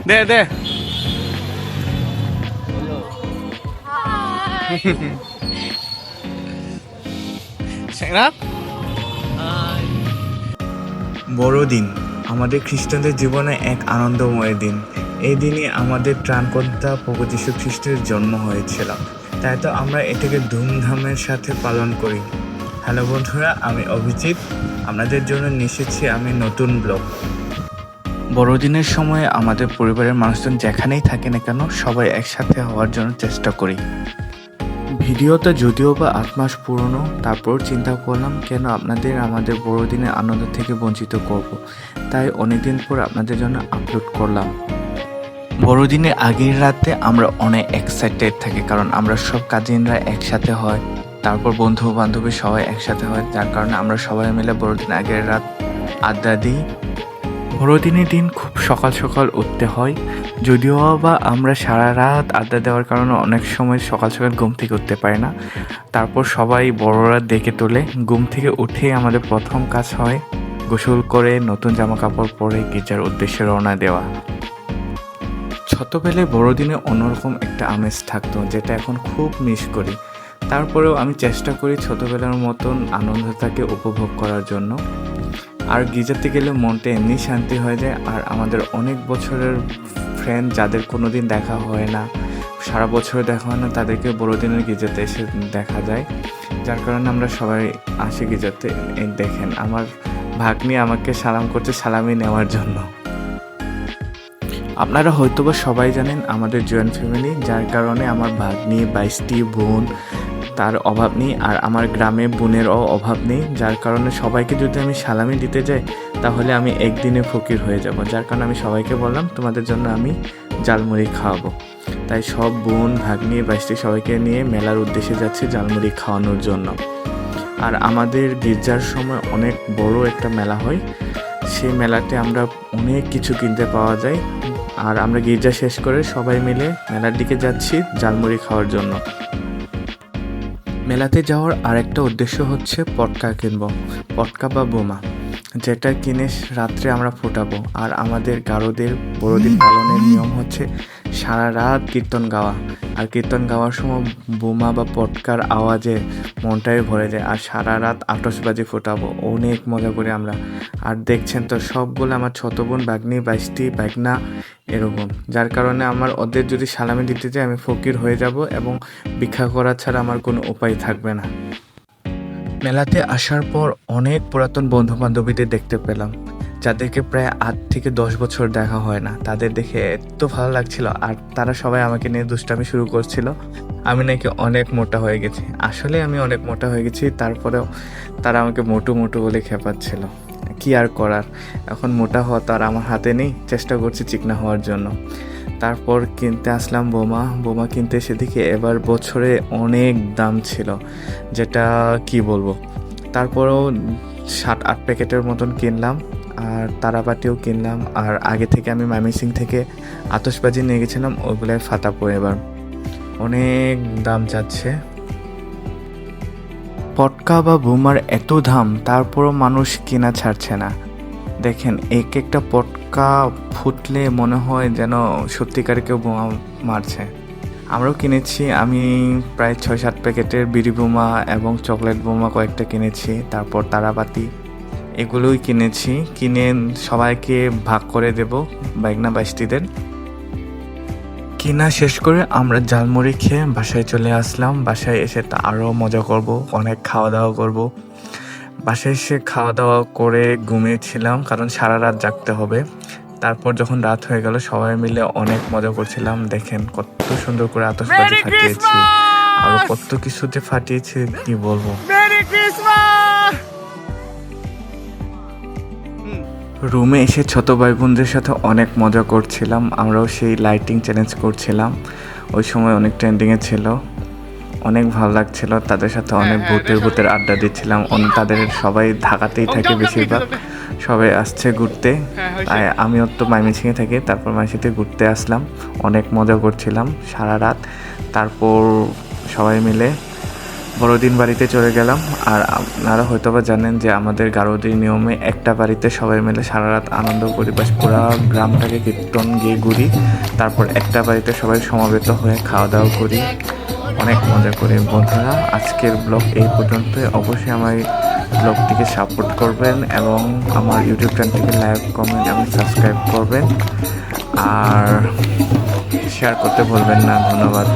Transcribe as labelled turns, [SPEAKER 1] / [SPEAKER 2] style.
[SPEAKER 1] দে দে বড়দিন আমাদের খ্রিস্টানদের জীবনে এক আনন্দময় দিন। এই দিনে আমাদের ত্রাণকর্তা প্রভু যীশু খ্রিস্টের জন্ম হয়েছিল, তাই তো আমরা এটাকে ধুমধামের সাথে পালন করি। হ্যালো বন্ধুরা, আমি অভিজিৎ, আপনাদের জন্য নিয়ে এসেছি আমি নতুন ব্লগ। বড়দিনের সময় আমাদের পরিবারের মানুষজন যেখানেই থাকে না কেন সবাই একসাথে হওয়ার জন্য চেষ্টা করি। ভিডিওটা যদিও বা 8 মাস পুরনো, তারপর চিন্তা করলাম কেন আপনাদের আমাদের বড়দিনের আনন্দ থেকে বঞ্চিত করব। তাই অনেকদিন পর আপনাদের জন্য আপলোড করলাম। বড়দিনের আগের রাতে আমরা অনেক এক্সাইটেড থাকি, কারণ আমরা সব কাজিনরা একসাথে হয়, তারপর বন্ধু বান্ধবী সবাই একসাথে হয়, যার কারণে আমরা সবাই মিলে বড়দিন আগের রাত আড্ডা দিই। বড়দিনের দিন খুব সকাল সকাল উঠতে হয়, যদিও বা আমরা সারা রাত আড্ডা দেওয়ার কারণে অনেক সময় সকাল সকাল ঘুম থেকে উঠতে পারি না। তারপর সবাই বড়রা ডেকে তোলে। ঘুম থেকে উঠে আমাদের প্রথম কাজ হয় গোসল করে নতুন জামা কাপড় পরে গির্জার উদ্দেশ্যে রওনা দেওয়া। ছোটবেলায় বড়দিনে অন্যরকম একটা আমেজ থাকতো, যেটা এখন খুব মিস করি। তারপরেও আমি চেষ্টা করি ছোটবেলার মতন আনন্দটাকে উপভোগ করার জন্য। আর গির্জাতে গেলে মনটা এমনি শান্তি হয়ে যায়। আর আমাদের অনেক বছরের ফ্রেন্ড যাদের কোনো দিন দেখা হয় না, সারা বছরে দেখা হয় না, তাদেরকে বড়দিনের গির্জাতে এসে দেখা যায়, যার কারণে আমরা সবাই আসি গির্জাতে। দেখেন আমার ভাগ্নি আমাকে সালাম করছে সালামি নেওয়ার জন্য। আপনারা হয়তোবা সবাই জানেন আমাদের জয়েন্ট ফ্যামিলি, যার কারণে আমার ভাগ্নি 22টি বোন, তার অভাব নেই। আর আমার গ্রামে বোনেরও অভাব নেই, যার কারণে সবাইকে যদি আমি সালামি দিতে যাই তাহলে আমি একদিনে ফকির হয়ে যাব। যার কারণে আমি সবাইকে বললাম তোমাদের জন্য আমি জালমুড়ি খাওয়াবো। তাই সব বোন ভাগ্নি 22টি সবাইকে নিয়ে মেলার উদ্দেশ্যে যাচ্ছি জালমুড়ি খাওয়ানোর জন্য। আর আমাদের গির্জার সময় অনেক বড় একটা মেলা হয়, সেই মেলাতে আমরা অনেক কিছু কিনতে পাওয়া যায়। আর আমরা গির্জা শেষ করে সবাই মিলে মেলার দিকে যাচ্ছি জালমুড়ি খাওয়ার জন্য। মেলাতে যাওয়ার আরেকটা উদ্দেশ্য হচ্ছে পটকা কিনবো, পটকা বা বোমা, যেটা কিনে রাত্রে আমরা ফোটাবো। আর আমাদের গারোদের বড়দিন পালনের নিয়ম হচ্ছে সারা রাত কীর্তন গাওয়া। আর কীর্তন গাওয়ার সময় বোমা বা পটকার আওয়াজে মনটাই ভরে যায়। আর সারা রাত আতশবাজি ফোটাবো, অনেক মজা করি আমরা। আর দেখছেন তো সবগুলো আমার ছোট বোন ভাগ্নি 22টি ভাগনা এরকম, যার কারণে আমার ওদের যদি সালামি দিতে যাই আমি ফকির হয়ে যাব এবং ভিক্ষা করা ছাড়া আমার কোনো উপায় থাকবে না। মেলাতে আসার পর অনেক পুরাতন বন্ধু বান্ধবীদের দেখতে পেলাম, যাদেরকে প্রায় 8 থেকে 10 বছর দেখা হয় না। তাদের দেখে এত ভালো লাগছিল। আর তারা সবাই আমাকে নিয়ে দুষ্টামি শুরু করছিল, আমি নাকি অনেক মোটা হয়ে গেছি। আসলে আমি অনেক মোটা হয়ে গেছি, তারপরেও তারা আমাকে মোটু মোটু বলে খেপাচ্ছিল। কি আর করার, এখন মোটা হওয়া তো আর আমার হাতে নেই, চেষ্টা করছি চিকনা হওয়ার জন্য। তারপর কিনতে আসলাম বোমা কিনতে সেদিকে এবার বছরে অনেক দাম ছিল, যেটা কি বলবো। তারপরেও 7-8 প্যাকেটের মতন কিনলাম। আর তারাবাটিও কিনলাম। আর আগে থেকে আমি ময়মনসিংহ থেকে আতশবাজি নিয়ে গেছিলাম, ওগুলোয় ফাটাবো। এবার অনেক দাম যাচ্ছে পটকা বা বোমার, এত দাম, তারপরও মানুষ কেনা ছাড়ছে না। দেখেন এক একটা পটকা ফুটলে মনে হয় যেন সত্যিকার কেউ বোমা মারছে। আমরাও কিনেছি, আমি প্রায় 6-7 প্যাকেটের বিড়ি বোমা এবং চকলেট বোমা কয়েকটা কিনেছি। তারপর তারাবাতি এগুলোই কিনেছি, কিনে সবাইকে ভাগ করে দেব ভাগনা 22টিদের। কিনা শেষ করে আমরা জালমুড়ি খেয়ে বাসায় চলে আসলাম। বাসায় এসে তা আরও মজা করব, অনেক খাওয়া দাওয়া করব। বাসায় এসে খাওয়া দাওয়া করে ঘুমিয়েছিলাম, কারণ সারা রাত জাগতে হবে। তারপর যখন রাত হয়ে গেল সবাই মিলে অনেক মজা করছিলাম। দেখেন কত সুন্দর করে আতশবাজি ফাটিয়েছি, আরো কত কিছুতে ফাটিয়েছি কি বলবো। রুমে এসে ছোট ভাই বোনদের সাথে অনেক মজা করছিলাম। আমরাও সেই লাইটিং চ্যালেঞ্জ করছিলাম, ওই সময় অনেক ট্রেন্ডিংয়ে ছিল, অনেক ভালো লাগছিল। তাদের সাথে অনেক ভূতের আড্ডা দিচ্ছিলাম। তাদের সবাই ঢাকাতেই থাকে, বেশিরভাগ সবাই আসছে ঘুরতে। তাই আমিও তো ময়মনসিংহে থাকি, তারপর ময়মনসিংহে ঘুরতে আসলাম, অনেক মজা করছিলাম সারা রাত। তারপর সবাই মিলে বড়দিন বাড়িতে চলে গেলাম। আর আপনারা হয়তো বা জানেন যে আমাদের গারোদের নিয়মে একটা বাড়িতে সবাই মিলে সারা রাত আনন্দ করি, বাস পুরা গ্রামটাকে কীর্তন গিয়ে ঘুরি, তারপর একটা বাড়িতে সবাই সমবেত হয়ে খাওয়া দাওয়া করি, অনেক মজা করি। বন্ধুরা, আজকের ব্লগ এই পর্যন্তই। অবশ্যই আমার ব্লগটিকে সাপোর্ট করবেন এবং আমার ইউটিউব চ্যানেলটিকে লাইক, কমেন্ট এবং সাবস্ক্রাইব করবেন, আর শেয়ার করতে ভুলবেন না। ধন্যবাদ।